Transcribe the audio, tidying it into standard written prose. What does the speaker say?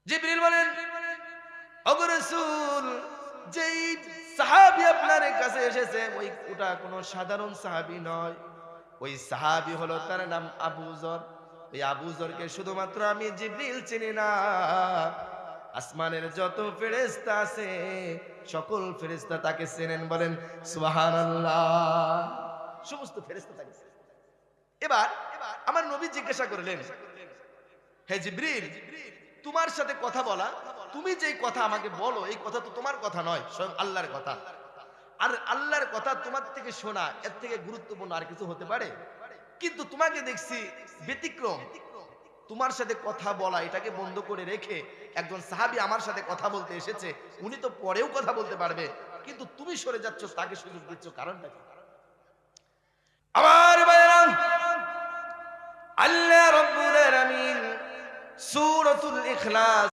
জিবরিল বলেন, ওগো রাসূল, যেই সাহাবী আপনার কাছে এসেছে ওটা কোনো সাধারণ সাহাবী নয়। ওই সাহাবী হলো, তার নাম আবু যর। ওই আবু যরকে শুধুমাত্র আমি জিবরিল চিনি না, আসমানের যত ফেরেশতা আছে সকল ফেরেশতা তাকে চেনেন। বলেন সুবহানাল্লাহ। সমস্ত ফেরেশতা তাকে চেনে। এবার আমার নবী জিজ্ঞাসা করলেন, হে জিবরিল, তোমার সাথে কথা বলা, তুমি যেই কথা আমাকে বলো এই কথা তো তোমার কথা নয়, স্বয়ং আল্লাহর কথা। আর আল্লাহর কথা তোমার থেকে শোনা এর থেকে গুরুত্বপূর্ণ আর কিছু হতে পারে? কিন্তু তোমাকে দেখছি ব্যতিক্রম, তোমার সাথে কথা বলা এটাকে বন্ধ করে রেখে একজন সাহাবী আমার সাথে কথা বলতে এসেছে, উনি তো পরেও কথা বলতে পারবে, কিন্তু তুমি সরে যাচ্ছ, তাকে সুযোগ দিচ্ছ, কারণটা কি? আমার ভাইরা, আল্লাহ রাব্বুল আলামিন সূরাতুল ইখলাস